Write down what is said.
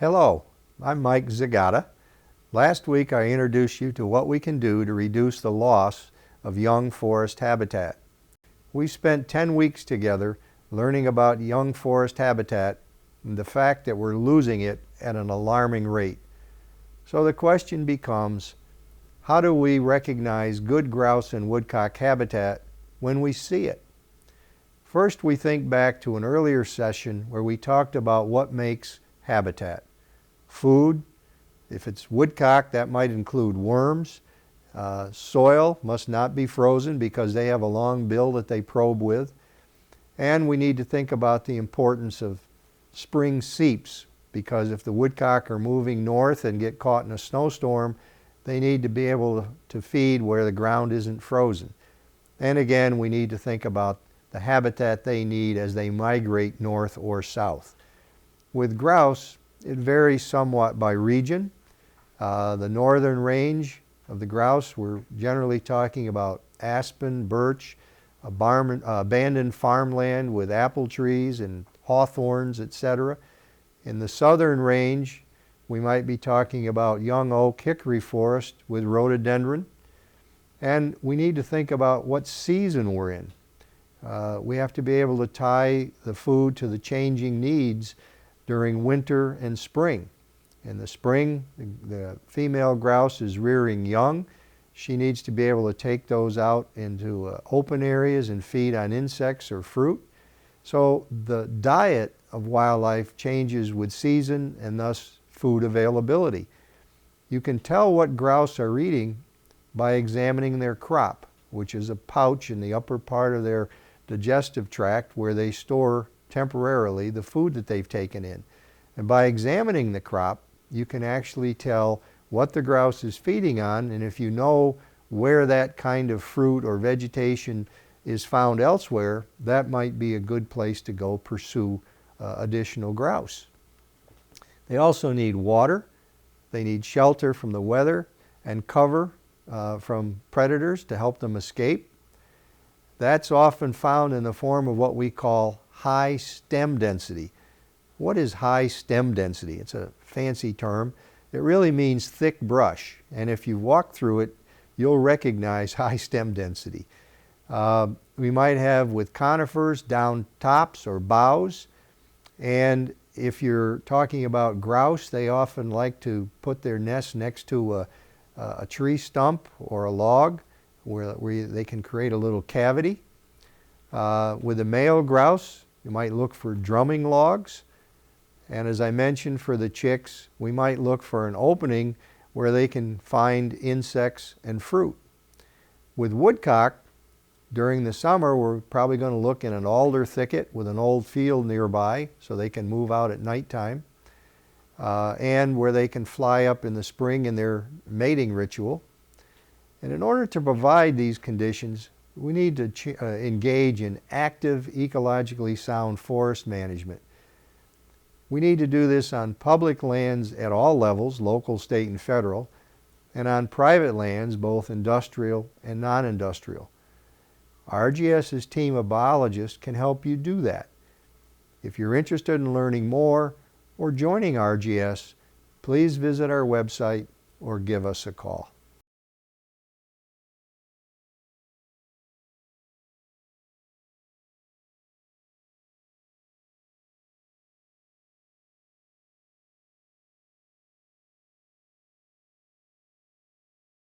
Hello, I'm Mike Zagata. Last week I introduced you to what we can do to reduce the loss of young forest habitat. We spent 10 weeks together learning about young forest habitat and the fact that we're losing it at an alarming rate. So the question becomes, how do we recognize good grouse and woodcock habitat when we see it? First, we think back to an earlier session where we talked about what makes habitat. Food, if it's woodcock, that might include worms. Soil must not be frozen because they have a long bill that they probe with. And we need to think about the importance of spring seeps, because if the woodcock are moving north and get caught in a snowstorm, they need to be able to feed where the ground isn't frozen. And again, we need to think about the habitat they need as they migrate north or south. With grouse, it varies somewhat by region. The northern range of the grouse, we're generally talking about aspen, birch, abandoned farmland with apple trees and hawthorns, etc. In the southern range, we might be talking about young oak hickory forest with rhododendron. And we need to think about what season we're in. We have to be able to tie the food to the changing needs during winter and spring. In the spring, the female grouse is rearing young. She needs to be able to take those out into open areas and feed on insects or fruit. So the diet of wildlife changes with season and thus food availability. You can tell what grouse are eating by examining their crop, which is a pouch in the upper part of their digestive tract where they store temporarily the food that they've taken in. And by examining the crop, you can actually tell what the grouse is feeding on, and if you know where that kind of fruit or vegetation is found elsewhere, that might be a good place to go pursue additional grouse. They also need water, they need shelter from the weather, and cover from predators to help them escape. That's often found in the form of what we call high stem density. What is high stem density? It's a fancy term. It really means thick brush, and if you walk through it, you'll recognize high stem density. We might have with conifers down tops or boughs, and if you're talking about grouse, they often like to put their nest next to a tree stump or a log where they can create a little cavity. With the male grouse, you might look for drumming logs. And as I mentioned, for the chicks, we might look for an opening where they can find insects and fruit. With woodcock, during the summer, we're probably going to look in an alder thicket with an old field nearby so they can move out at nighttime, and where they can fly up in the spring in their mating ritual. And in order to provide these conditions, we need to engage in active, ecologically sound forest management. We need to do this on public lands at all levels, local, state, and federal, and on private lands, both industrial and non-industrial. RGS's team of biologists can help you do that. If you're interested in learning more or joining RGS, please visit our website or give us a call.